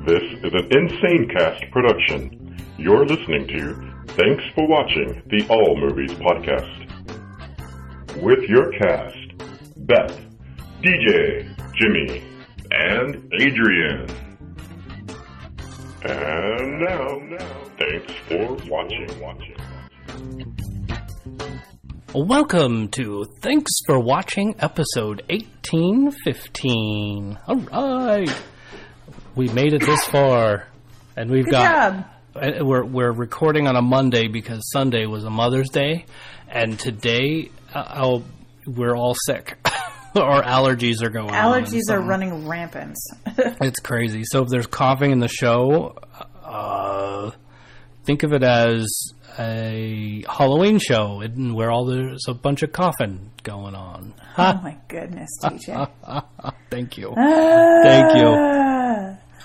This is an Insane Cast production. You're listening to Thanks for Watching the All Movies Podcast. With your cast, Beth, DJ, Jimmy, and Adrian. And now, thanks for watching. Welcome to Thanks for Watching episode 1815. All right. We made it this far. And we've Good got... job. We're recording on a Monday because Sunday was a Mother's Day. And today, we're all sick. Our allergies are going on. Allergies are running rampant. It's crazy. So if there's coughing in the show, think of it as a Halloween show where there's a bunch of coughing going on. Oh my goodness, DJ. Thank you. Thank you.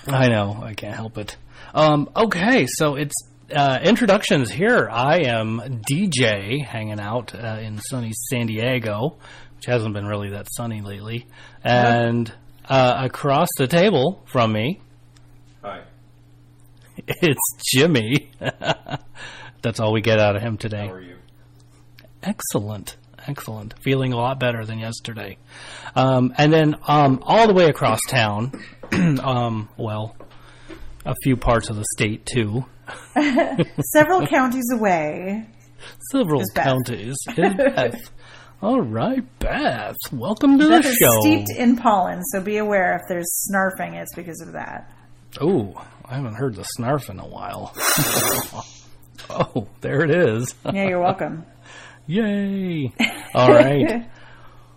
I know. I can't help it. Okay, so it's introductions here. I am DJ hanging out in sunny San Diego, which hasn't been really that sunny lately. And across the table from me, hi, it's Jimmy. That's all we get out of him today. how are you? Excellent. Feeling a lot better than yesterday. And then all the way across town, well, a few parts of the state too. Several counties away. Several Is Beth. counties. Is Beth. All right, Beth. Welcome to Beth the is show. steeped in pollen, so be aware if there's snarfing, it's because of that. Oh, I haven't heard the snarf in a while. Oh, there it is. Yeah, you're welcome. Yay. All right.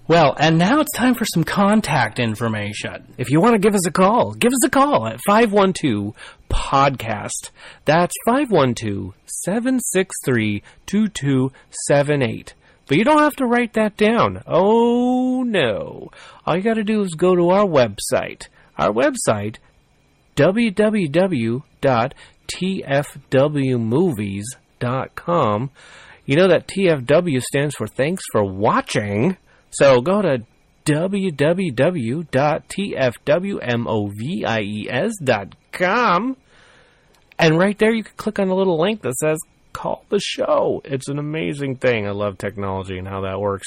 Well, and now it's time for some contact information. If you want to give us a call at 512-PODCAST. That's 512-763-2278. But you don't have to write that down. Oh, no. All you got to do is go to our website. Our website, www.tfwmovies.com. You know that TFW stands for Thanks for Watching. So go to www.tfwmovies.com. And right there you can click on the little link that says Call the Show. It's an amazing thing. I love technology and how that works.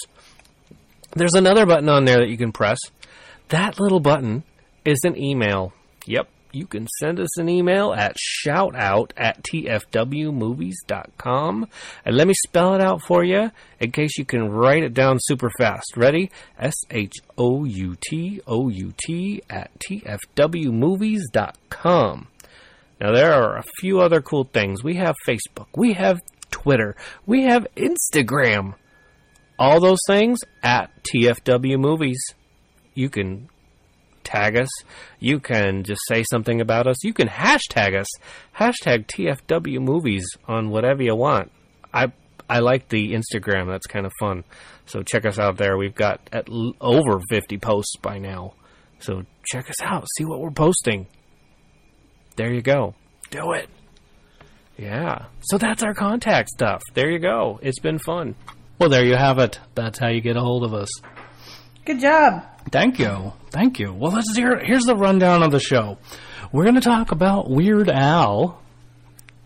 There's another button on there that you can press. That little button is an email. Yep. You can send us an email at shoutout@tfwmovies.com. And let me spell it out for you in case you can write it down super fast. Ready? shoutout@tfwmovies.com. Now, there are a few other cool things. We have Facebook. We have Twitter. We have Instagram. All those things at TFW Movies. You can tag us. You can just say something about us. You can hashtag us. Hashtag TFW Movies on whatever you want. I like the Instagram. That's kind of fun. So check us out there. We've got over 50 posts by now. So check us out. See what we're posting. There you go. Do it. Yeah. So that's our contact stuff. There you go. It's been fun. Well, there you have it. That's how you get a hold of us. Good job. Thank you. Well, here's the rundown of the show. We're going to talk about Weird Al.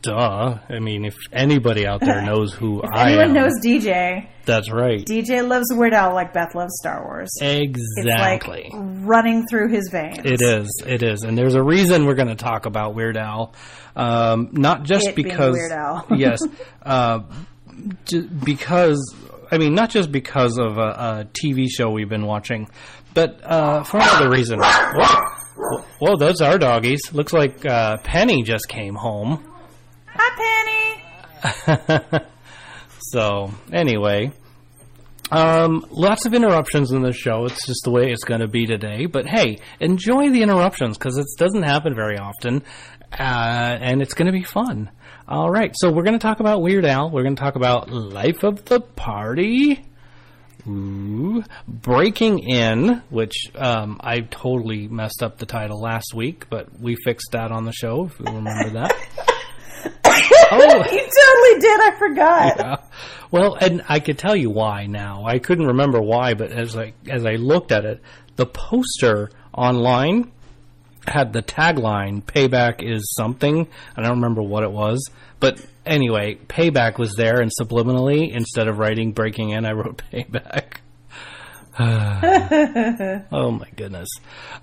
Duh. I mean, if anybody out there knows who I am. Anyone knows DJ. That's right. DJ loves Weird Al like Beth loves Star Wars. Exactly. It's like running through his veins. It is. And there's a reason we're going to talk about Weird Al. Not just because... Weird Al. Yes. Not just because of a TV show we've been watching, but for another reason. Whoa, those are doggies. Looks like Penny just came home. Hi, Penny. So, anyway, lots of interruptions in this show. It's just the way it's going to be today. But hey, enjoy the interruptions because it doesn't happen very often, and it's going to be fun. All right, so we're going to talk about Weird Al. We're going to talk about Life of the Party. Ooh. Breaking In, which I totally messed up the title last week, but we fixed that on the show, if you remember that. Oh, you totally did. I forgot. Yeah. Well, and I could tell you why now. I couldn't remember why, but as I looked at it, the poster online had the tagline, "Payback is something." I don't remember what it was. But anyway, Payback was there, and subliminally, instead of writing Breaking In, I wrote Payback. Oh my goodness.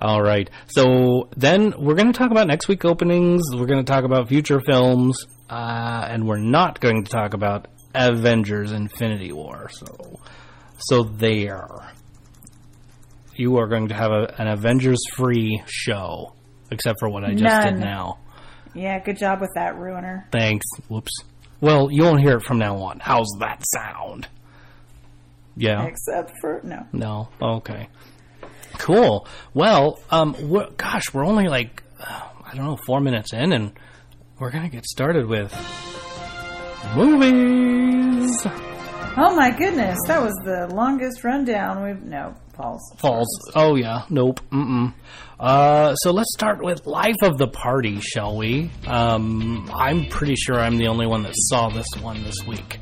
All right. So then we're going to talk about next week openings. We're going to talk about future films. And we're not going to talk about Avengers Infinity War. So there. You are going to have an Avengers-free show, except for what I just did now. Yeah, good job with that, Ruiner. Thanks. Whoops. Well, you won't hear it from now on. How's that sound? Yeah. Except for no. No. Okay. Cool. Well, we're only like 4 minutes in, and we're gonna get started with movies. Oh my goodness, that was the longest rundown false. Oh yeah. Nope. So let's start with Life of the Party, shall we? I'm pretty sure I'm the only one that saw this one this week.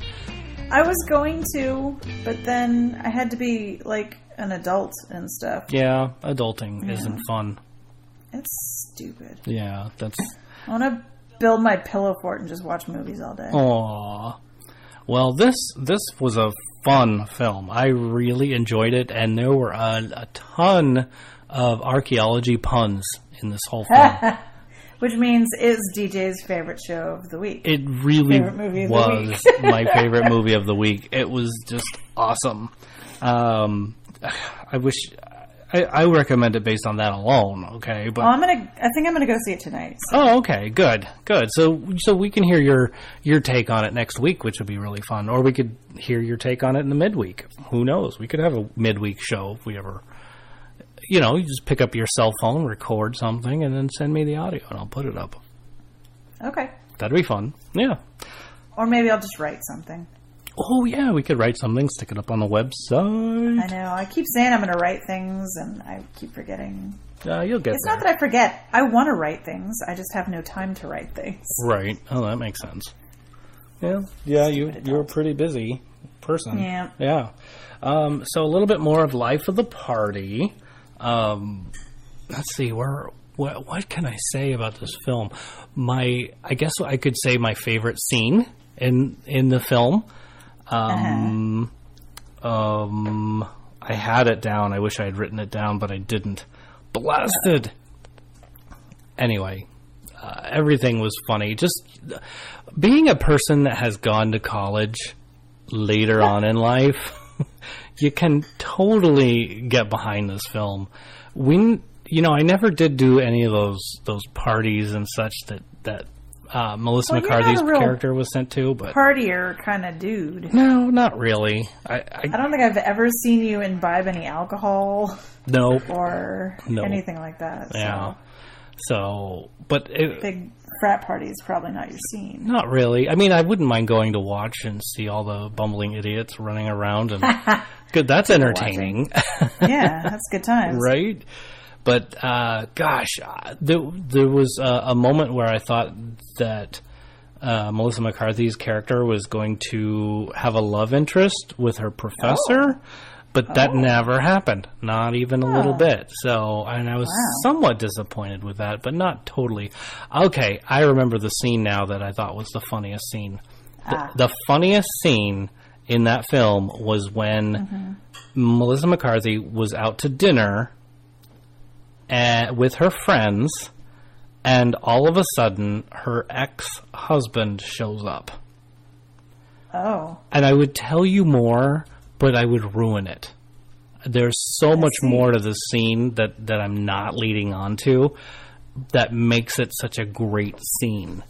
I was going to, but then I had to be like an adult and stuff. Yeah, adulting isn't fun. It's stupid. Yeah, that's... I want to build my pillow fort and just watch movies all day. Aww. Well, this was a fun film. I really enjoyed it, and there were a ton of archaeology puns in this whole film. Which means it's DJ's favorite show of the week. It really was my favorite movie of the week. It was just awesome. I wish... I recommend it based on that alone, okay? But I think I'm gonna go see it tonight. So. Oh, okay, good. So we can hear your take on it next week, which would be really fun. Or we could hear your take on it in the midweek. Who knows? We could have a midweek show if we ever... You just pick up your cell phone, record something, and then send me the audio, and I'll put it up. Okay. That'd be fun. Yeah. Or maybe I'll just write something. Oh, yeah, we could write something, stick it up on the website. I know. I keep saying I'm going to write things, and I keep forgetting. You'll get It's there. not that I forget. I want to write things. I just have no time to write things. Right. Oh, that makes sense. Yeah, you're a pretty busy person. Yeah. Yeah. So a little bit more of Life of the Party. Let's see, what can I say about this film? I guess I could say my favorite scene in the film. I had it down. I wish I had written it down, but I didn't. Blasted. Anyway, everything was funny. Just being a person that has gone to college later on in life, you can totally get behind this film. I never did do any of those parties and such that Melissa McCarthy's character was sent to, but partier kind of dude. No, not really. I don't think I've ever seen you imbibe any alcohol. No. Or anything like that. Yeah. So, but big frat party is probably not your scene. Not really. I mean, I wouldn't mind going to watch and see all the bumbling idiots running around, and good. That's entertaining. Yeah, that's good times, right? But gosh, there was a moment where I thought that Melissa McCarthy's character was going to have a love interest with her professor. But that never happened, not even a little bit. So, and I was somewhat disappointed with that, but not totally. Okay, I remember the scene now that I thought was the funniest scene. The funniest scene in that film was when Melissa McCarthy was out to dinner with her friends, and all of a sudden, her ex-husband shows up. Oh. And I would tell you more, but I would ruin it. There's so much more to the scene that I'm not leading on to that makes it such a great scene.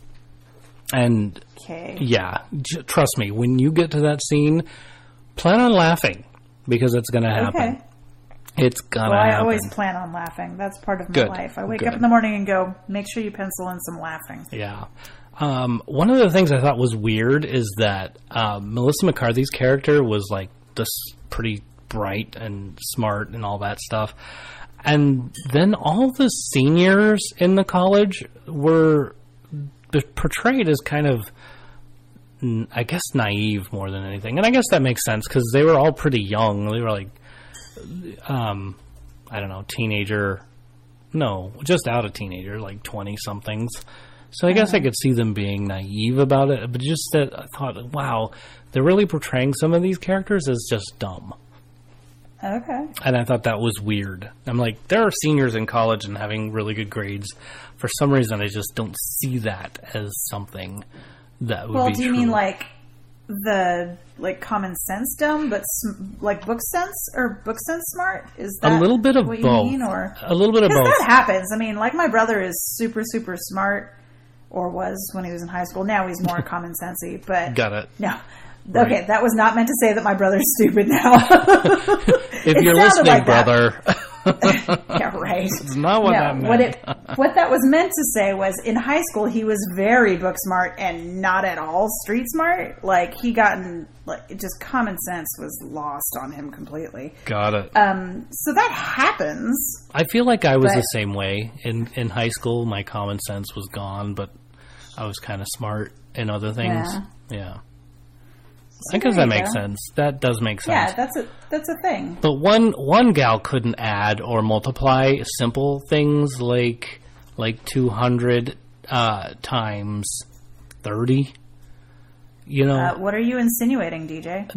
And yeah, trust me, when you get to that scene, plan on laughing because it's going to happen. Okay. It's going to happen. I always plan on laughing. That's part of my life. I wake up in the morning and go, make sure you pencil in some laughing. Yeah. One of the things I thought was weird is that Melissa McCarthy's character was like this pretty bright and smart and all that stuff. And then all the seniors in the college were portrayed as kind of, I guess, naive more than anything. And I guess that makes sense because they were all pretty young. They were like, I don't know, teenager No, just out of teenager, like 20-somethings. So I guess I could see them being naive about it, but just that I thought, wow, they're really portraying some of these characters as just dumb. Okay. And I thought that was weird. I'm like, there are seniors in college and having really good grades. For some reason, I just don't see that as something that would be true. Well, do you mean like the common sense dumb, but like book sense or book sense smart? Is that a little bit of what both? You mean, or a little bit of both. That happens. I mean, like my brother is super, super smart, or was when he was in high school. Now he's more common sensey. But got it. No. Right. Okay, that was not meant to say that my brother's stupid now. If you're listening, like brother. Yeah, right. It's not what that meant. What that was meant to say was in high school he was very book smart and not at all street smart. Like he just common sense was lost on him completely. Got it. So that happens. I feel like I was the same way. In high school, my common sense was gone, but I was kind of smart in other things. Yeah. So I guess that makes sense. That does make sense. Yeah, that's a thing. But one gal couldn't add or multiply simple things like 200 times 30. You know. What are you insinuating, DJ?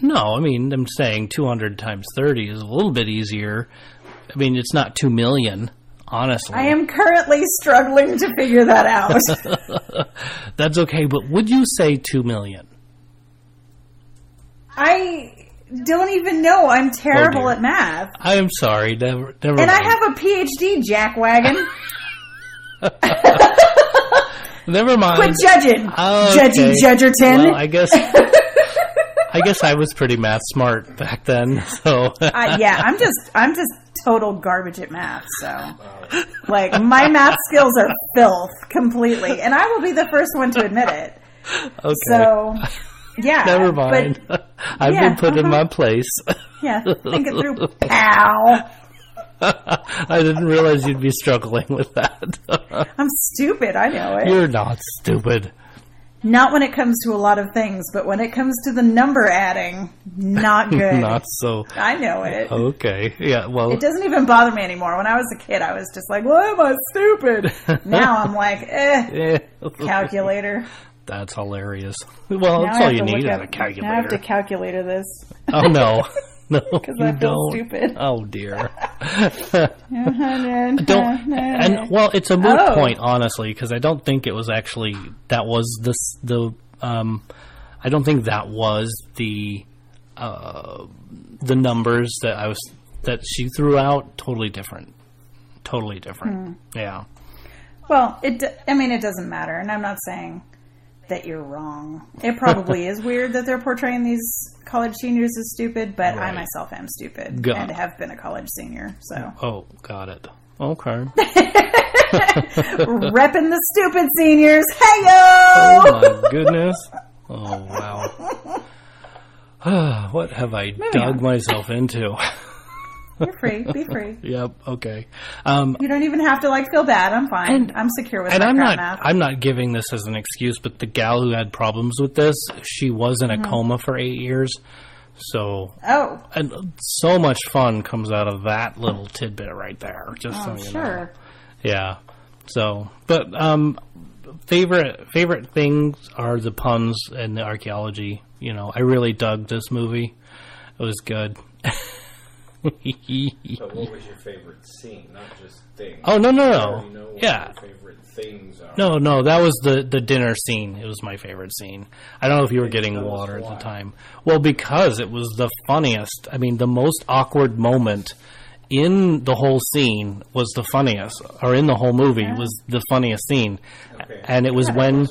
No, I mean, I'm saying 200 times 30 is a little bit easier. I mean, it's not 2 million. Honestly. I am currently struggling to figure that out. That's okay, but would you say 2 million? I don't even know. I'm terrible at math. I am sorry. Never and mind. I have a PhD, jackwagon. Never mind. Quit judging. Okay. Judgy Judgerton. Well, I guess I was pretty math smart back then. So yeah, I'm just total garbage at math. So like my math skills are filth completely, and I will be the first one to admit it. Okay. So yeah, never mind. I've been put in my place. Yeah, think it through, pal. I didn't realize you'd be struggling with that. I'm stupid. I know it. You're not stupid. Not when it comes to a lot of things, but when it comes to the number adding, not good. Not so. I know it. Okay. Yeah, well. It doesn't even bother me anymore. When I was a kid, I was just like, why am I stupid? Now I'm like, calculator. That's hilarious. Well, that's all you need is a calculator. Now I have to calculator this. Oh, no. No, because I feel stupid. Oh dear. Well, it's a moot point, honestly, because I don't think it was actually I don't think that was the numbers that she threw out. Totally different. Yeah. Well, it doesn't matter, and I'm not saying that you're wrong. It probably is weird that they're portraying these college seniors as stupid, but right. I myself am stupid and have been a college senior. So. Oh, got it. Okay. Repping the stupid seniors. Hey-yo! Oh, my goodness. Oh, wow. What have I dug myself into? You're free. Be free. Yep. Okay. You don't even have to feel bad. I'm fine. I'm secure with my math. I'm not giving this as an excuse, but the gal who had problems with this, she was in a coma for 8 years. So. Oh. And so much fun comes out of that little tidbit right there. Just so you know. Yeah. So, but favorite things are the puns and the archaeology. You know, I really dug this movie. It was good. So what was your favorite scene, not just thing? Oh, no. You know what your favorite things are. No, that was the dinner scene. It was my favorite scene. I don't know if you were getting water at the time. Well, because it was the funniest. I mean, the most awkward moment in the whole scene was the funniest, or in the whole movie was the funniest scene. Okay. And it was when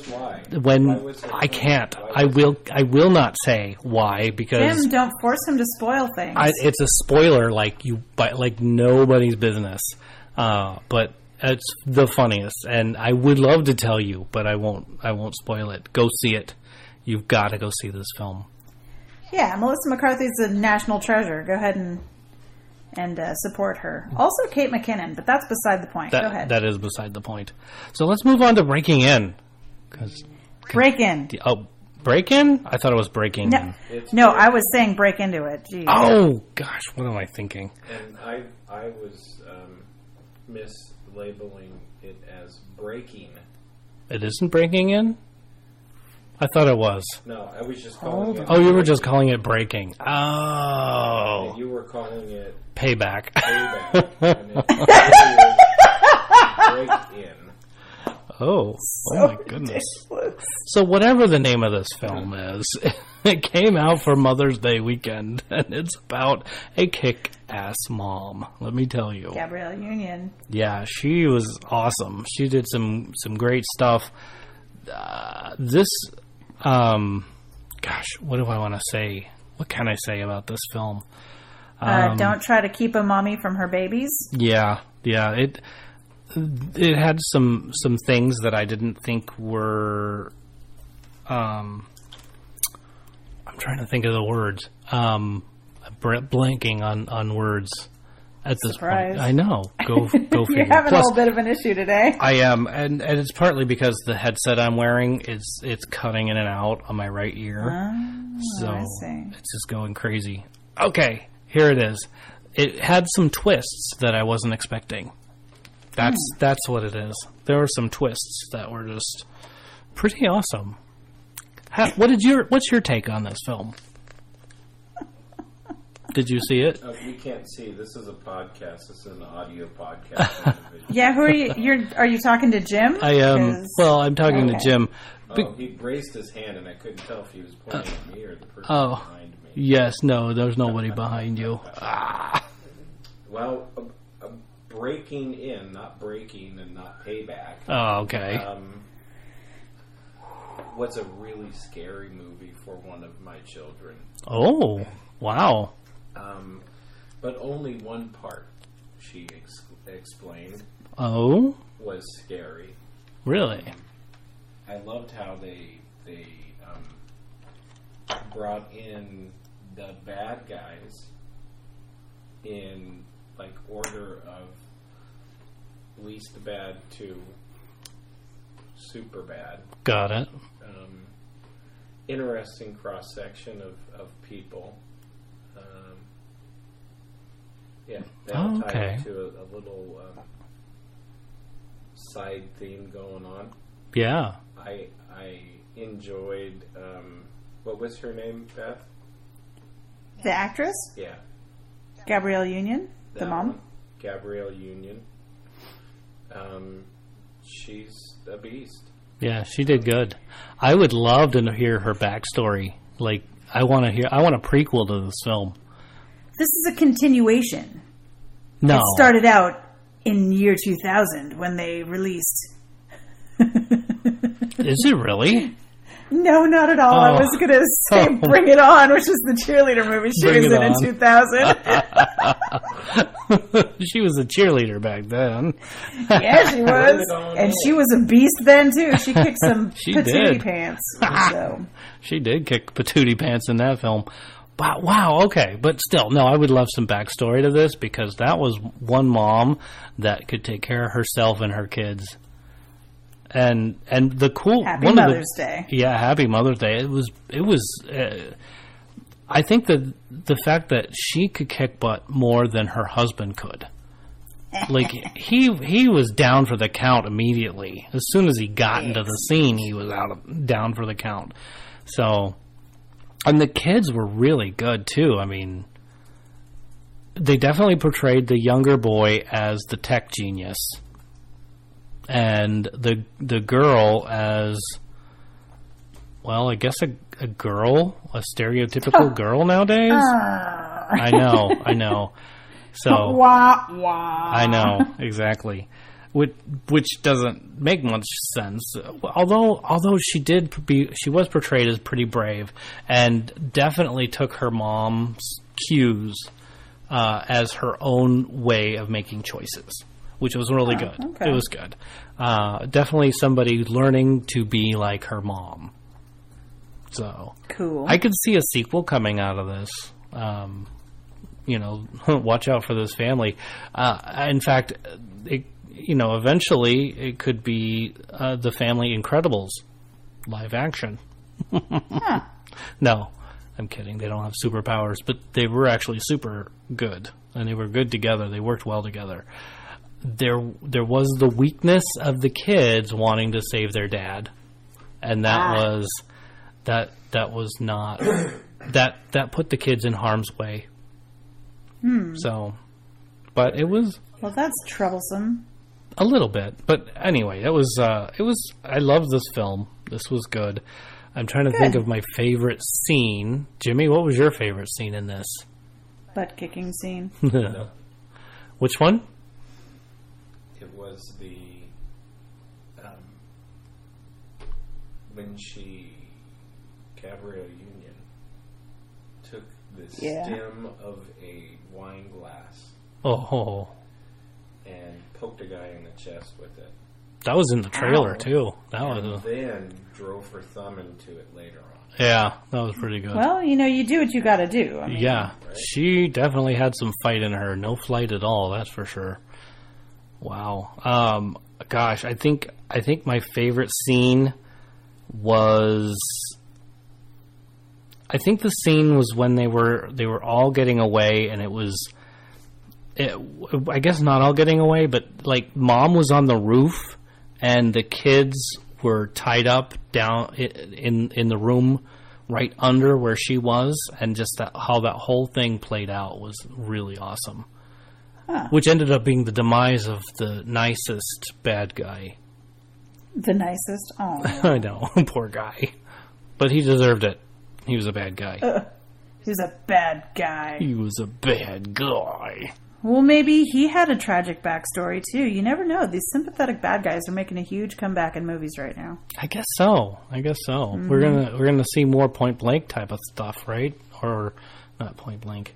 I can't. I will not say why, because Jim, don't force him to spoil things. It's a spoiler like nobody's business. But it's the funniest, and I would love to tell you, but I won't spoil it. Go see it. You've got to go see this film. Yeah, Melissa McCarthy's a national treasure. Go ahead and support her. Also Kate McKinnon, but that's beside the point. Go ahead. That is beside the point. So let's move on to Breaking In. Break In. Oh, Break In? I thought it was Breaking In. No, I was saying break into it. Jeez. Oh, gosh, what am I thinking? And I was mislabeling it as breaking. It isn't breaking in? I thought it was. No, I was just calling it... Oh, you were just calling it breaking. Oh. And you were calling it... Payback. And it's break in. Oh my goodness. Ridiculous. So whatever the name of this film is, it came out for Mother's Day weekend, and it's about a kick-ass mom, let me tell you. Gabrielle Union. Yeah, she was awesome. She did some great stuff. Gosh, what do I want to say? What can I say about this film? Don't try to keep a mommy from her babies. Yeah. It had some things that I didn't think were. I'm trying to think of the words. I'm blanking on words at this Surprise. point. I know. Go figure. You're having a little bit of an issue today. I am, and it's partly because the headset I'm wearing it's cutting in and out on my right ear, so I see. it's just going crazy. Okay, here it is. It had some twists that I wasn't expecting. That's what it is. There were some twists that were just pretty awesome. What's your take on this film? Did you see it? We can't see. This is a podcast. This is an audio podcast. Yeah, who are you? Are you talking to Jim? I am. Well, I'm talking to Jim. Oh, he raised his hand, and I couldn't tell if he was pointing at me or the person behind me. Yes, no, there's nobody behind you. Well, breaking in, not breaking, and not payback. Oh, okay. Was a really scary movie for one of my children. Oh, wow. But only one part, she explained, was scary. Really? I loved how they brought in the bad guys in like order of least bad to super bad. Got it. Interesting cross section of people. That'll tie into a little side theme going on. Yeah. I enjoyed. What was her name, Beth? The actress? Yeah. Gabrielle Union, the mom. One. Gabrielle Union. She's a beast. Yeah, she did good. I would love to hear her backstory. Like, I want a prequel to this film. This is a continuation. No. It started out in year 2000 when they released. Is it really? No, not at all. I was going to say Bring It On, which was the cheerleader movie she was in 2000. She was a cheerleader back then. Yeah, she was. And she was a beast then, too. She kicked some patootie pants. So. She did kick patootie pants in that film. Wow, okay. But still, no, I would love some backstory to this because that was one mom that could take care of herself and her kids. And the cool Happy Mother's Day. Yeah, Happy Mother's Day. It was. I think that the fact that she could kick butt more than her husband could. Like he was down for the count immediately. As soon as he got into the scene, he was down for the count. So, and the kids were really good too. I mean, they definitely portrayed the younger boy as the tech genius. And the girl as, well, I guess a girl, a stereotypical girl nowadays. I know. So wah, wah. I know exactly, which doesn't make much sense. Although she was portrayed as pretty brave and definitely took her mom's cues as her own way of making choices. Which was really good. Okay. It was good. Definitely somebody learning to be like her mom. So cool. I could see a sequel coming out of this. Watch out for this family. In fact, eventually it could be the Family Incredibles live action. No, I'm kidding. They don't have superpowers, but they were actually super good, and they were good together. They worked well together. there was the weakness of the kids wanting to save their dad, and that was not that put the kids in harm's way. So, but it was that's troublesome. a little bit. But anyway, it was. I loved this film. This was good. I'm trying to think of my favorite scene. Jimmy, what was your favorite scene in this? Butt kicking scene. No. Which one? It was the when Gabrielle Union took the stem of a wine glass and poked a guy in the chest with it. That was in the trailer too. Then drove her thumb into it later on. Yeah, that was pretty good. Well, you do what you got to do. Yeah, right? She definitely had some fight in her. No flight at all, that's for sure. Wow. Gosh, I think my favorite scene was. I think the scene was when they were all getting away, and it was. I guess not all getting away, but like Mom was on the roof, and the kids were tied up down in the room right under where she was, and just how that whole thing played out was really awesome. Which ended up being the demise of the nicest bad guy. The nicest? Oh. I know, poor guy. But he deserved it. He was a bad guy. He was a bad guy. He was a bad guy. Well, maybe he had a tragic backstory, too. You never know. These sympathetic bad guys are making a huge comeback in movies right now. I guess so. Mm-hmm. We're gonna see more Point Blank type of stuff, right? Or not Point Blank.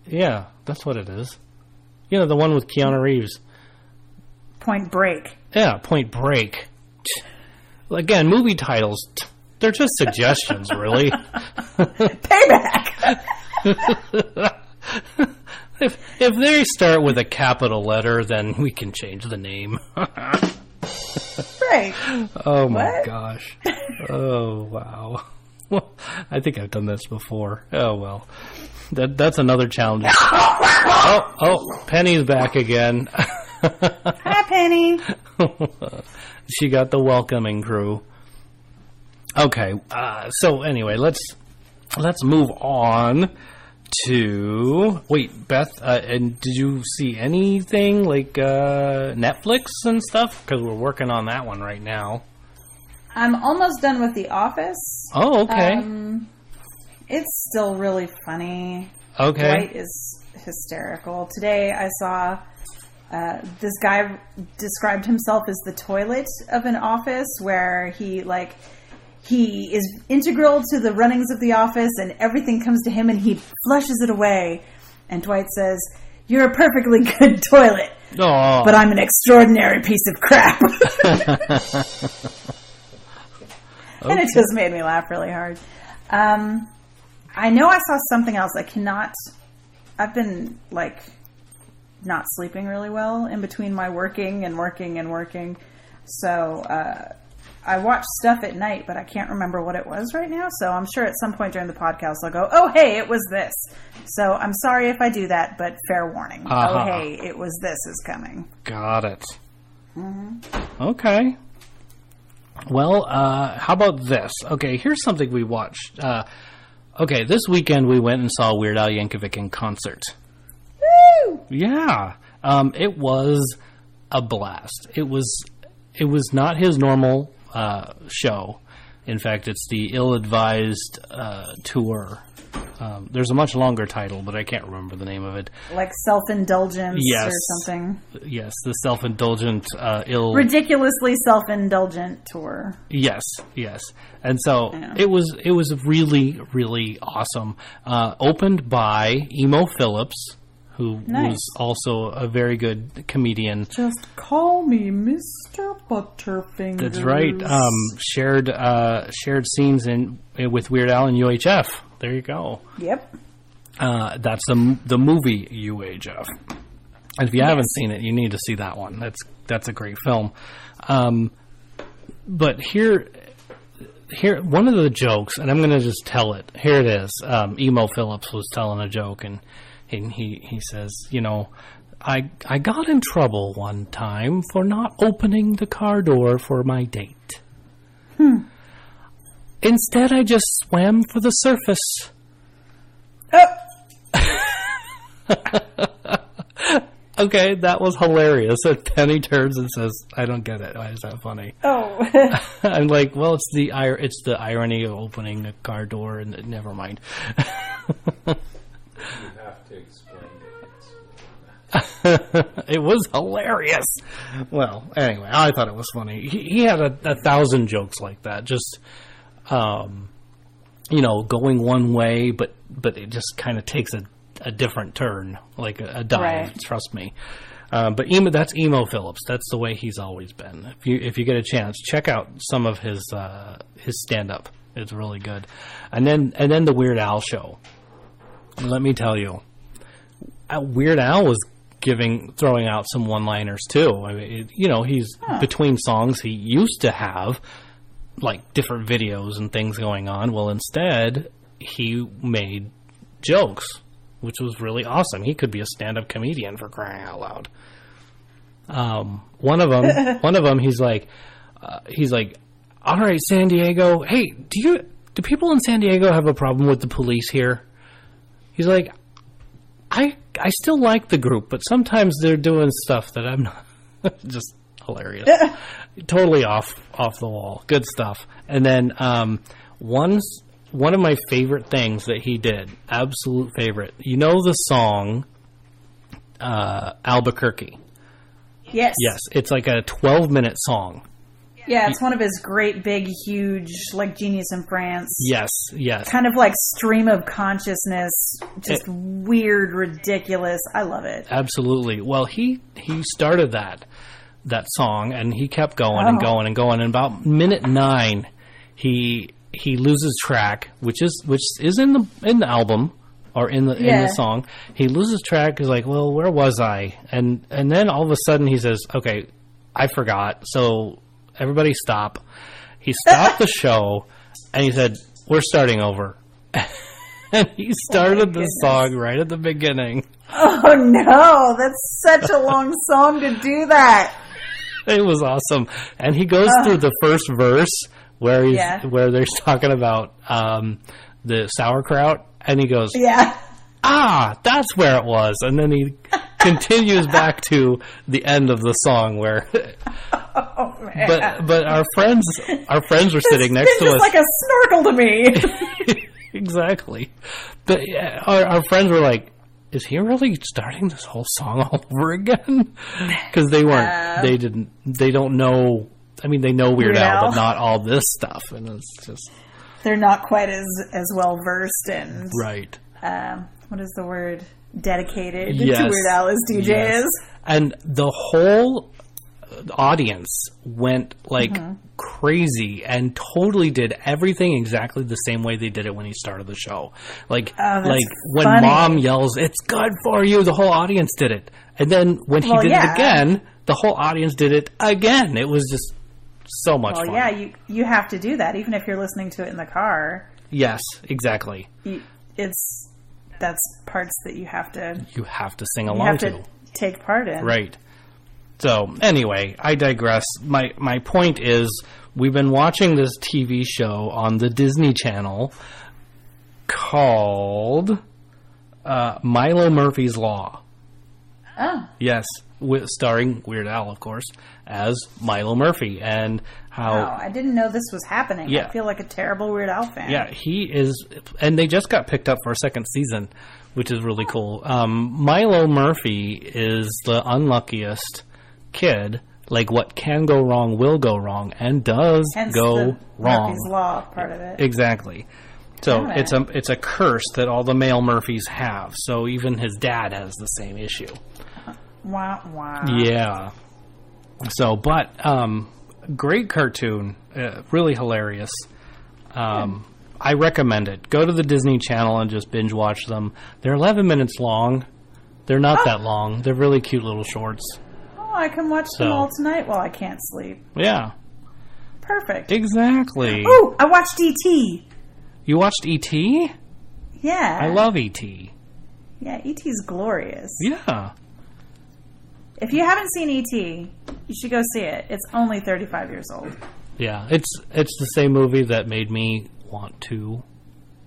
Yeah, that's what it is. You know, the one with Keanu Reeves. Point Break. Yeah, Point Break. Again, movie titles, they're just suggestions, really. Payback! If they start with a capital letter, then we can change the name. Right. Oh, my gosh. Oh, wow. Well, I think I've done this before. Oh, well. That's another challenge. Oh, Penny's back again. Hi, Penny. She got the welcoming crew. Okay, so anyway, let's move on to... Wait, Beth, and did you see anything like Netflix and stuff? Because we're working on that one right now. I'm almost done with The Office. Oh, okay. It's still really funny. Okay. Dwight is hysterical. Today I saw this guy described himself as the toilet of an office, where he is integral to the runnings of the office, and everything comes to him and he flushes it away. And Dwight says, "You're a perfectly good toilet, but I'm an extraordinary piece of crap." And it just made me laugh really hard. I know I saw something else. I've been not sleeping really well in between my working. So I watch stuff at night, but I can't remember what it was right now. So I'm sure at some point during the podcast I'll go, "Oh, hey, it was this." So I'm sorry if I do that, but fair warning. Oh, hey, it was this is coming. Got it. Mm-hmm. Okay. Well, how about this? Okay, here's something we watched. Okay, this weekend we went and saw Weird Al Yankovic in concert. Woo! Yeah. It was a blast. It was not his normal show. In fact, it's the Ill-Advised Tour. There's a much longer title, but I can't remember the name of it. Like Self-Indulgence or something. Yes, the Self-Indulgent Ridiculously Self-Indulgent Tour. Yes. And so it was really, really awesome. Opened by Emo Phillips, who was also a very good comedian. Just call me Mr. Butterfingers. That's right. Shared scenes with Weird Al and UHF. There you go. Yep. That's the movie UHF. And if you haven't seen it, you need to see that one. That's a great film. But here, one of the jokes, and I'm going to just tell it. Here it is. Emo Phillips was telling a joke, and he says, I got in trouble one time for not opening the car door for my date. Instead, I just swam for the surface. Okay, that was hilarious. And Penny turns and says, "I don't get it. Why is that funny?" Oh. I'm like, well, it's the irony of opening a car door, and never mind. You have to explain it. It was hilarious. Well, anyway, I thought it was funny. He had a 1,000 jokes like that. Just, going one way, but it just kind of takes a different turn, like a dive. Right. Trust me. But that's Emo Phillips. That's the way he's always been. If you get a chance, check out some of his stand up. It's really good. And then the Weird Al show. Let me tell you, Weird Al was throwing out some one-liners too. I mean, he's between songs. He used to have like different videos and things going on. Well, instead he made jokes, which was really awesome. He could be a stand-up comedian, for crying out loud. One of them, he's like, all right, San Diego. Hey, do people in San Diego have a problem with the police here? He's like, I still like the group, but sometimes they're doing stuff that I'm not. Just hilarious. Totally off the wall. Good stuff. And then one of my favorite things that he did, absolute favorite. You know the song Albuquerque? Yes. Yes. It's like a 12-minute song. Yeah, it's one of his great, big, huge, like Genius in France. Yes, yes. Kind of like stream of consciousness, just weird, ridiculous. I love it. Absolutely. Well, he started that song, and he kept going and going and going. And about minute 9, he loses track, which is in the album or in the song. He loses track. He's like, well, where was I? And then all of a sudden he says, okay, I forgot. So everybody stop. He stopped the show, and he said, we're starting over. And he started the song right at the beginning. Oh, no. That's such a long song to do that. It was awesome. And he goes through the first verse where they're talking about the sauerkraut, and he goes, that's where it was. And then he continues back to the end of the song where but our friends were sitting next to us. It's like a snorkel to me. Exactly. But our friends were like, is he really starting this whole song all over again? Because they weren't. They don't know. I mean, they know Weird Al, but not all this stuff, and it's just they're not quite as well versed and right. What is the word? Dedicated to Weird Al as DJ is. And the whole audience went like crazy and totally did everything exactly the same way they did it when he started the show. Like when Mom yells, "It's good for you," the whole audience did it. And then when he did it again, the whole audience did it again. It was just so much fun. Well, yeah, you have to do that even if you're listening to it in the car. Yes, exactly. That's parts that you have to sing along to. Take part in. Right. So, anyway, I digress. My point is, we've been watching this TV show on the Disney Channel called Milo Murphy's Law. Oh. Yes, starring Weird Al, of course, as Milo Murphy. And how... Wow, I didn't know this was happening. Yeah. I feel like a terrible Weird Al fan. Yeah, he is... And they just got picked up for a second season, which is really cool. Milo Murphy is the unluckiest kid. Like, what can go wrong will go wrong, and does go wrong. Murphy's Law part of it. Exactly. So it's a curse that all the male Murphys have. So even his dad has the same issue. Wow. Yeah. So, but great cartoon, really hilarious. I recommend it. Go to the Disney Channel and just binge watch them. They're 11 minutes long. They're not that long. They're really cute little shorts. Oh, I can watch them all tonight while I can't sleep. Yeah. Perfect. Exactly. Oh, I watched E.T. You watched E.T.? Yeah. I love E.T. Yeah, E.T.'s glorious. Yeah. If you haven't seen E.T., you should go see it. It's only 35 years old. Yeah, it's the same movie that made me want to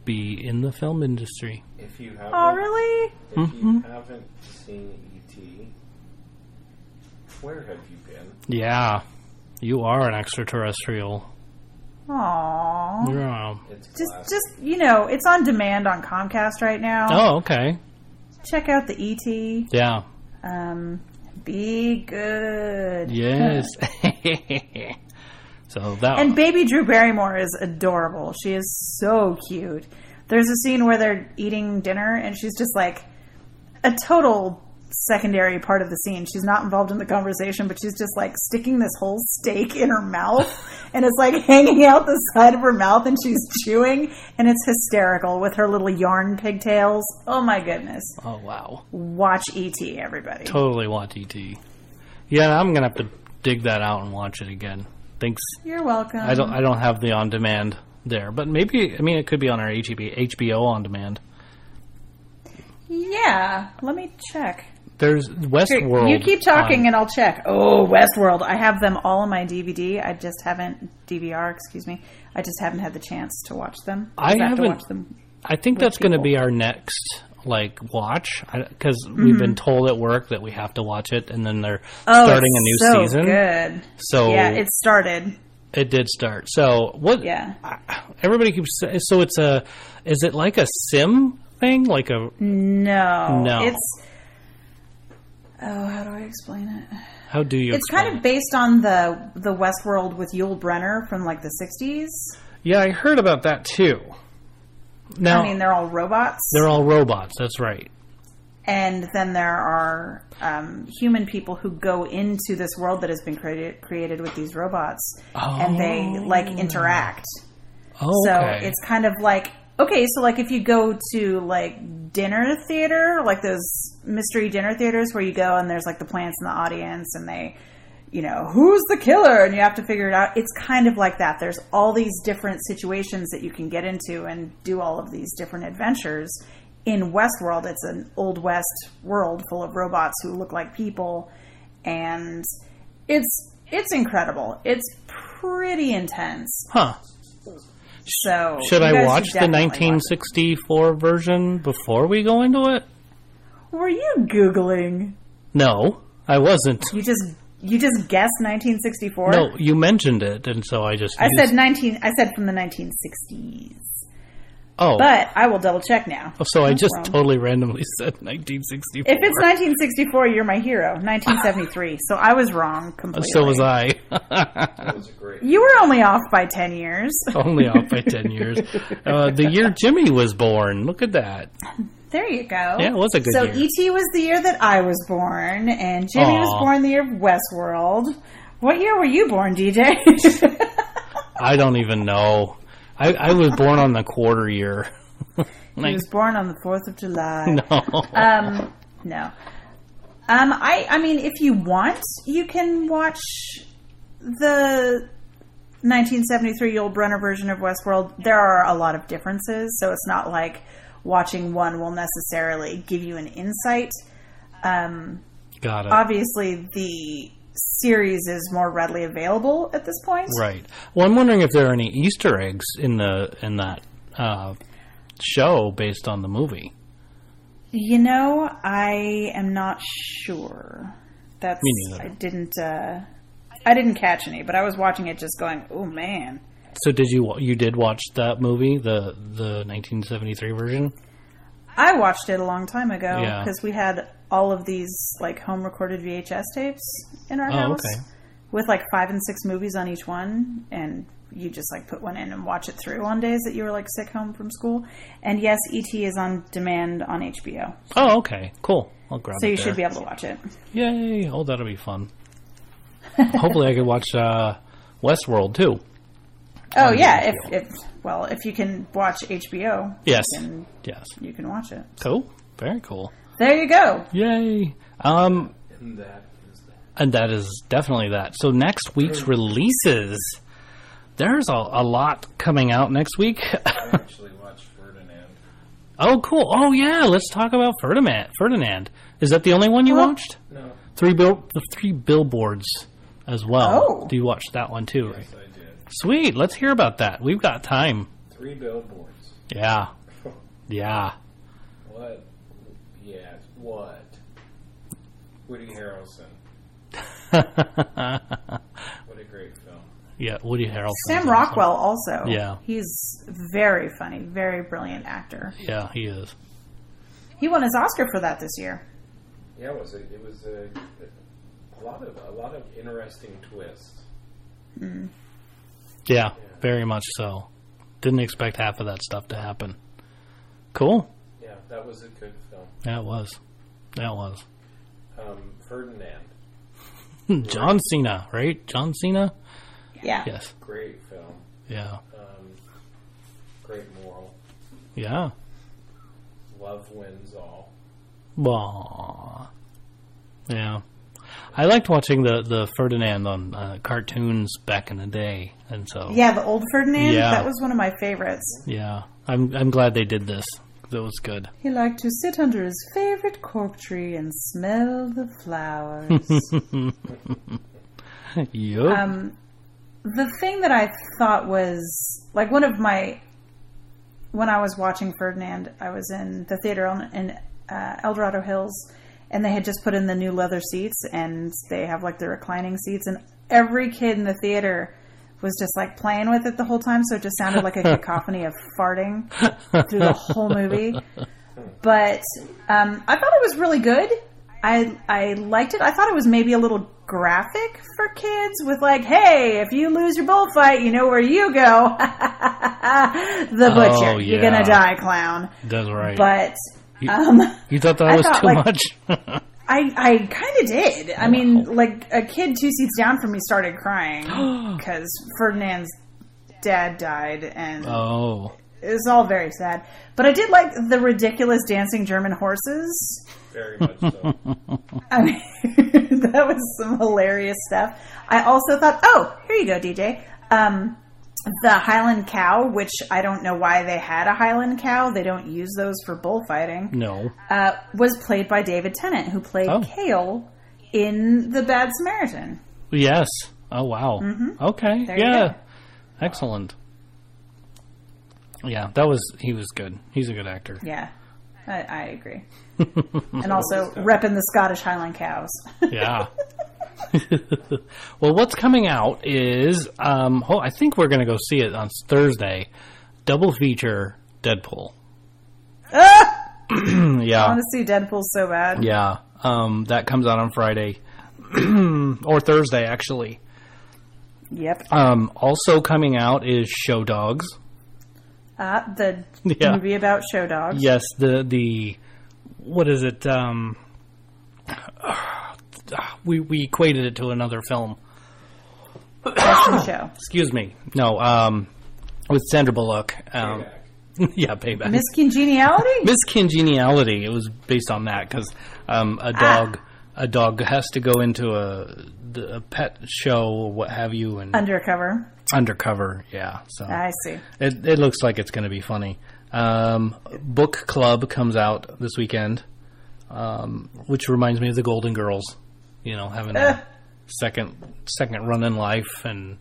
be in the film industry. If you haven't, really? If you haven't seen E.T., where have you been? Yeah, you are an extraterrestrial. Aww. Yeah. Just it's on demand on Comcast right now. Oh, okay. Check out the E.T. Yeah. Be good. Yes. So that. And baby Drew Barrymore is adorable. She is so cute. There's a scene where they're eating dinner, and she's just like a total secondary part of the scene. She's not involved in the conversation, but she's just like sticking this whole steak in her mouth, and it's like hanging out the side of her mouth, and she's chewing, and it's hysterical with her little yarn pigtails. Oh my goodness. Oh wow. Watch E.T., everybody. Totally watch E.T. Yeah, I'm gonna have to dig that out and watch it again. Thanks. You're welcome. I don't have the on demand there, but maybe it could be on our HBO on demand. Yeah, let me check. There's Westworld. You keep talking and I'll check. Oh, Westworld. I have them all on my DVD. I just haven't DVR, excuse me. I just haven't had the chance to watch them. I have to watch them. I think that's going to be our next watch, because we've been told at work that we have to watch it, and then they're starting a new season. Good. So yeah, it started. It did start. So what? Yeah. Everybody keeps saying. So it's is it like a sim thing? Like a no. It's how do I explain it? How do you? It's kind of based on the Westworld with Yul Brynner from like the 60s. Yeah, I heard about that too. Now, I mean, they're all robots. They're all robots. That's right. And then there are human people who go into this world that has been created with these robots, and they like interact. Oh, so okay. it's kind of like, okay, so like if you go to like dinner theater, like those mystery dinner theaters where you go and there's like the plants in the audience and they, who's the killer? And you have to figure it out. It's kind of like that. There's all these different situations that you can get into and do all of these different adventures. In Westworld, it's an Old West world full of robots who look like people. And it's incredible. It's pretty intense. Huh. So should I watch the 1964 version before we go into it? Were you Googling? No, I wasn't. You just guessed 1964? No, you mentioned it, and so I just... I said from the 1960s. Oh. But I will double check now. Oh, so I just totally randomly said 1964. If it's 1964, you're my hero. 1973. So I was wrong completely. So was I. That was great. You were only off by 10 years. Only off by 10 years. The year Jimmy was born. Look at that. There you go. Yeah, it was a good year. So E.T. was the year that I was born, and Jimmy was born the year of Westworld. What year were you born, DJ? I don't even know. I was born on the quarter year. He was born on the 4th of July. No. No. I mean, if you want, you can watch the 1973 Yul Brynner version of Westworld. There are a lot of differences, so it's not like watching one will necessarily give you an insight. Got it. Obviously, the series is more readily available at this point. Right. Well, I'm wondering if there are any Easter eggs in that show based on the movie. I am not sure. Me neither. I didn't catch any, but I was watching it just going, oh man. So you did watch that movie, the 1973 version? I watched it a long time ago Yeah. because we had all of these like home recorded VHS tapes in our house with like 5 and 6 movies on each one, and you just like put one in and watch it through on days that you were like sick home from school. And yes, E.T. is on demand on HBO. Oh, okay, cool. I'll grab it. So you should be able to watch it. Yay! Oh, that'll be fun. Hopefully, I could watch Westworld too. Oh yeah, if you can watch HBO, yes, you can watch it. Cool, very cool. There you go. Yay! And that is that. And that is definitely that. So next week's releases, there's a lot coming out next week. I actually watched Ferdinand. Oh, cool. Oh yeah, let's talk about Ferdinand. Is that the only one you watched? No. Three Billboards as well. Oh. Do you watch that one too? Yes, Right? I did. Sweet. Let's hear about that. We've got time. 3 billboards. Yeah. Yeah. What? Yeah, what? Woody Harrelson. What a great film. Yeah, Woody Harrelson. Sam Rockwell also. Yeah. He's very funny, very brilliant actor. Yeah, he is. He won his Oscar for that this year. Yeah, it was a lot of interesting twists. Yeah, very much so. Didn't expect half of that stuff to happen. Cool. Yeah, that was a good film. Yeah, it was. Yeah, it was. Ferdinand. John Cena, right? John Cena? Yeah. Yes. Great film. Yeah. Great moral. Yeah. Love wins all. Aww. Yeah. I liked watching the Ferdinand on cartoons back in the day, and so Yeah, the old Ferdinand. Yeah. That was one of my favorites. yeah, I'm glad they did this. That was good. He liked to sit under his favorite cork tree and smell the flowers. Yup. The thing that I thought was like when I was watching Ferdinand, I was in the theater in El Dorado Hills, and they had just put in the new leather seats, and they have like the reclining seats, and every kid in the theater was just like playing with it the whole time, so it just sounded like a cacophony of farting through the whole movie. But I thought it was really good. I liked it. I thought it was maybe a little graphic for kids with like, hey, if you lose your bullfight, you know where you go. The butcher. Oh, yeah. You're gonna die, clown. That's right. But you thought that was too like, much? I kind of did. I mean, like, a kid 2 seats down from me started crying because Ferdinand's dad died, and it was all very sad. But I did like the ridiculous dancing German horses. Very much so. I mean, that was some hilarious stuff. I also thought, oh, here you go, DJ. The Highland cow, which I don't know why they had a Highland cow. They don't use those for bullfighting. No. Was played by David Tennant, who played Cale in The Bad Samaritan. Yes. Oh, wow. Mm-hmm. Okay. There you Yeah. go. Excellent. Yeah, he was good. He's a good actor. Yeah, I agree. And also repping the Scottish Highland cows. Yeah. Well, what's coming out is, I think we're going to go see it on Thursday. Double feature Deadpool. Yeah. I want to see Deadpool so bad. Yeah. That comes out on Friday. Or Thursday, actually. Yep. Also coming out is Show Dogs. The movie about show dogs. Yes, the what is it? We equated it to another film. Show. Excuse me. No, with Sandra Bullock. Yeah, Payback. Miss Congeniality? Miss Congeniality. It was based on that because a dog has to go into a pet show or what have you, and Undercover, yeah. So I see. It looks like it's going to be funny. Book Club comes out this weekend, which reminds me of the Golden Girls. You know, having a second run in life and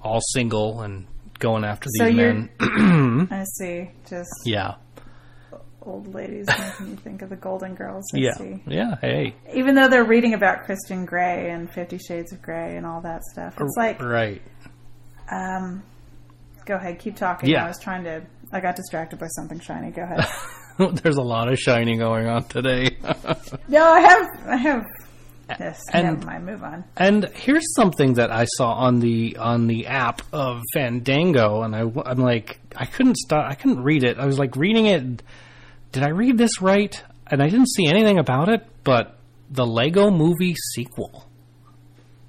all single and going after these men. I see. Just old ladies making you think of the Golden Girls. I see. Yeah. Hey. Even though they're reading about Christian Grey and 50 Shades of Grey and all that stuff, it's like right. Go ahead, keep talking. Yeah. I got distracted by something shiny. Go ahead. There's a lot of shiny going on today. No, I have. Yes, never mind. Move on. And here's something that I saw on the app of Fandango, and I'm like, I couldn't stop. I couldn't read it. I was like reading it. Did I read this right? And I didn't see anything about it. But the Lego Movie sequel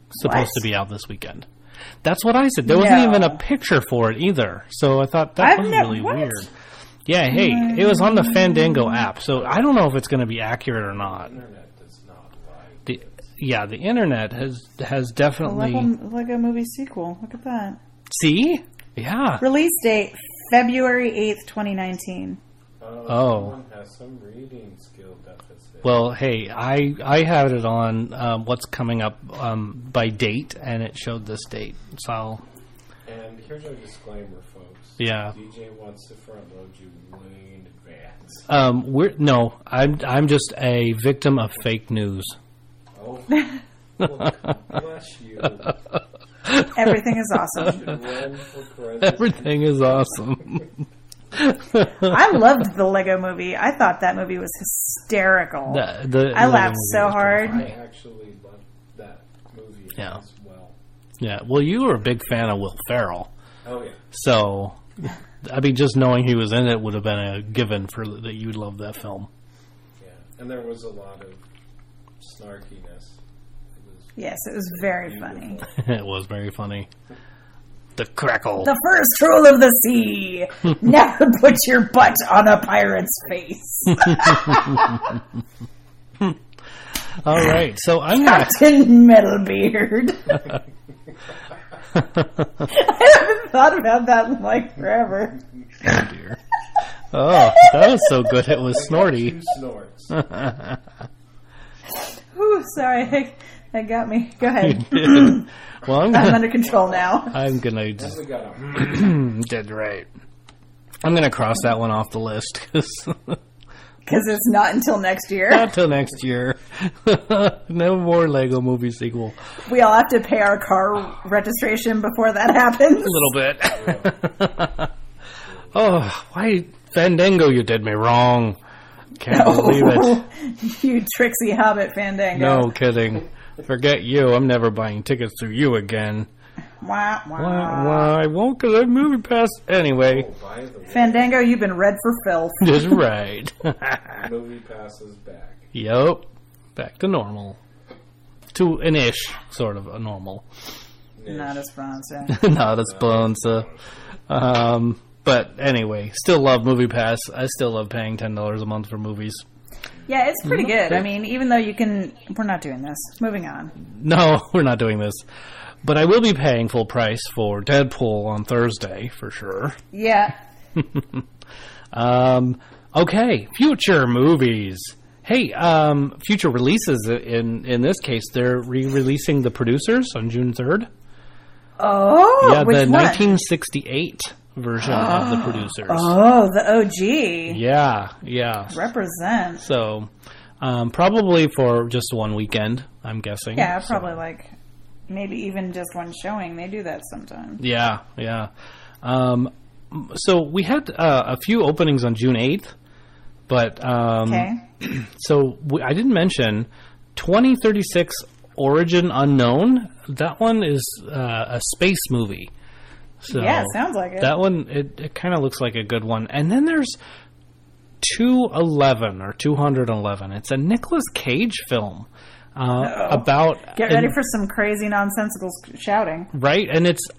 is supposed to be out this weekend. That's what I said. There wasn't even a picture for it either. So I thought that was really weird. Yeah, hey, it was on the Fandango app, so I don't know if it's going to be accurate or not. The internet does not like the internet has definitely... Lego Movie sequel. Look at that. See? Yeah. Release date, February 8th, 2019. Someone has some reading skill deficit. Well, hey, I had it on what's coming up by date, and it showed this date. So. And here's our disclaimer, folks. Yeah. DJ wants to front load you way in advance. I'm just a victim of fake news. Oh, well, bless you. Everything is awesome. Run for president. Everything is awesome. I loved the Lego Movie. I thought that movie was hysterical. I laughed so hard. I actually loved that movie as well. Yeah, well, you were a big fan of Will Ferrell. Oh, yeah. So, I mean, just knowing he was in it would have been a given for that you'd love that film. Yeah, and there was a lot of snarkiness. Yes, it was very funny. It was very funny. The crackle. The first rule of the sea: never put your butt on a pirate's face. All right, so I'm Captain Metalbeard. I haven't thought about that in like forever. Oh dear. Oh, that was so good. It was snorty. 2 snorts. Ooh, sorry, that got me. Go ahead. Well, I'm under control now. I'm gonna just We got him. did right. I'm gonna cross that one off the list because it's not until next year. not till next year. No more Lego Movie sequel. We all have to pay our car registration before that happens. A little bit. Oh, why Fandango? You did me wrong. Can't believe it. You tricksy hobbit Fandango. No kidding. Forget you. I'm never buying tickets through you again. Wah, wah. Why? I won't because I have Movie Pass. Anyway. Oh, by the way, Fandango, you've been read for filth. That's right. Movie Pass is back. Yep. Back to normal. To an ish, sort of a normal. Not a sponsor. Not a sponsor. But anyway, still love Movie Pass. I still love paying $10 a month for movies. Yeah, it's pretty good. I mean, even though you can... We're not doing this. Moving on. No, we're not doing this. But I will be paying full price for Deadpool on Thursday, for sure. Yeah. Okay, future movies. Hey, future releases, in this case, they're re-releasing The Producers on June 3rd. Oh, yeah, which the one? 1968 version of The Producers. Oh, the OG. Yeah. Represent. So, probably for just one weekend, I'm guessing. Yeah, probably like maybe even just one showing. They do that sometimes. Yeah. So we had a few openings on June 8th, but Okay. so I didn't mention 2036 Origin Unknown. That one is a space movie. So Yeah, sounds like it. That one, it kind of looks like a good one. And then there's 211. It's a Nicolas Cage film about... Get ready for some crazy nonsensical shouting. Right, and it's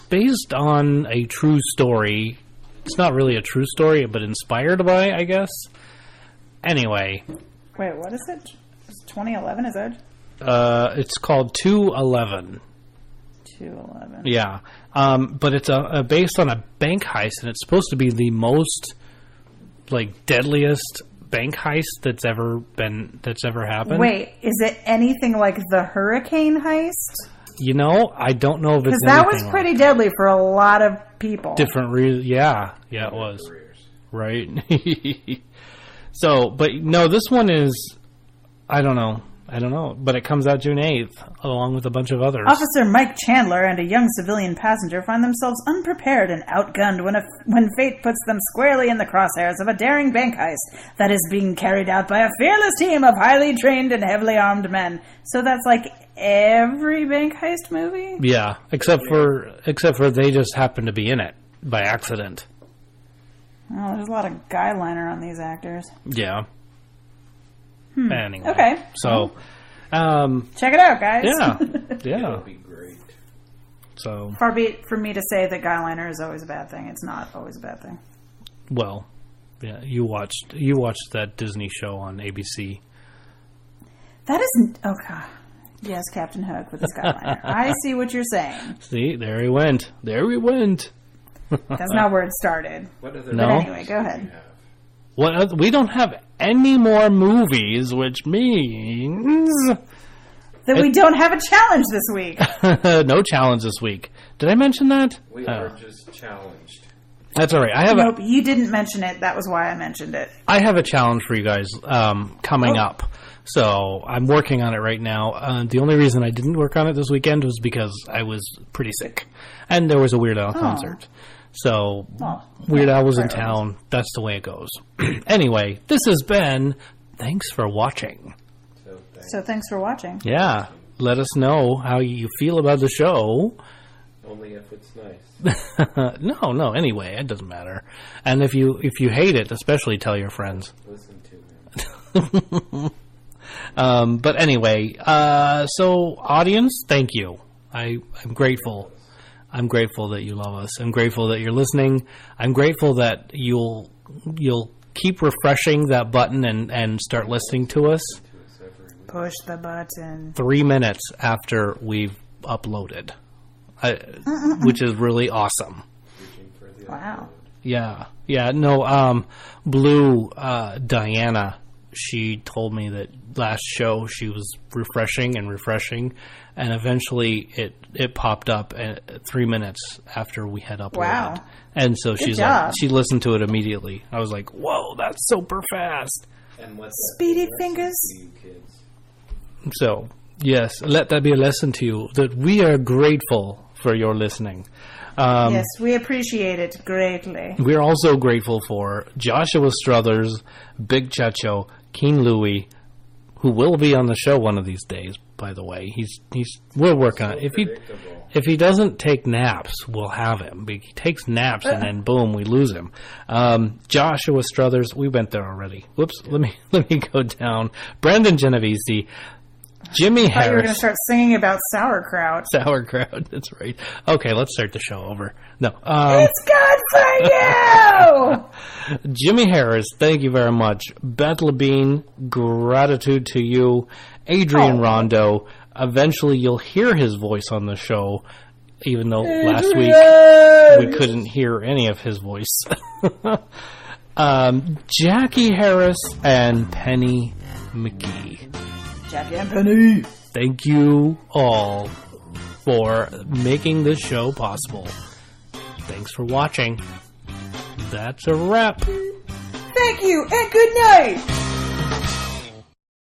based on a true story. It's not really a true story, but inspired by, I guess. Anyway. Wait, what is it? It's 2011, is that? It's called 211. 211. Yeah, but it's based on a bank heist, and it's supposed to be the most deadliest bank heist that's ever happened. Wait, is it anything like the Hurricane heist? You know, I don't know if it's because that was pretty deadly for a lot of people. Different reasons. Yeah, it was. Right. So, but no, this one is. I don't know, but it comes out June 8th, along with a bunch of others. Officer Mike Chandler and a young civilian passenger find themselves unprepared and outgunned when fate puts them squarely in the crosshairs of a daring bank heist that is being carried out by a fearless team of highly trained and heavily armed men. So that's like every bank heist movie? Yeah, except for they just happen to be in it by accident. Oh, there's a lot of guy liner on these actors. Yeah. Anyway. Okay. So, check it out, guys. Yeah. It'll be great. So, Far be it from me to say that guy liner is always a bad thing. It's not always a bad thing. well, yeah, you watched that Disney show on ABC. That isn't... Oh, God. Yes, Captain Hook with his guy liner. I see what you're saying. See, there he went. That's not where it started. What other No. But anyway, go ahead. We don't have any more movies, which means that we don't have a challenge this week. No challenge this week. Did I mention that? We are just challenged. That's all right. Nope, you didn't mention it. That was why I mentioned it. I have a challenge for you guys coming up. So I'm working on it right now. The only reason I didn't work on it this weekend was because I was pretty sick. And there was a Weird Al concert. So Weird Al was in town. That's the way it goes. Anyway, this has been Thanks for Watching. So thanks for watching. Yeah. Let us know how you feel about the show. Only if it's nice. No. Anyway, it doesn't matter. And if you hate it, especially tell your friends. Listen to him. But anyway, so audience, thank you. I'm grateful. I'm grateful that you love us. I'm grateful that you're listening. I'm grateful that you'll keep refreshing that button and start listening to us. Push the button. 3 minutes after we've uploaded, which is really awesome. Wow. Yeah. No, Blue Diana, she told me that last show she was refreshing, and eventually it popped up at 3 minutes after we had uploaded. Wow. And so she's like, she listened to it immediately. I was like, whoa, that's super fast. And Speedy fingers. So, yes, let that be a lesson to you that we are grateful for your listening. Yes, we appreciate it greatly. We're also grateful for Joshua Struthers, Big Chacho, Keen Louie, who will be on the show one of these days, by the way. We'll work on it. If he doesn't take naps, we'll have him. He takes naps and then boom, we lose him. Joshua Struthers, we went there already. Whoops, let me go down. Brandon Genovese, Jimmy Harris. You were going to start singing about sauerkraut. Sauerkraut, that's right. Okay, let's start the show over. No, it's good for you! Jimmy Harris, thank you very much. Beth Labine, gratitude to you. Adrian Rondo, eventually you'll hear his voice on the show, even though last week we couldn't hear any of his voice. Jackie Harris and Penny McGee. Jackie and Penny. Thank you all for making this show possible. Thanks for watching. That's a wrap. Thank you and good night.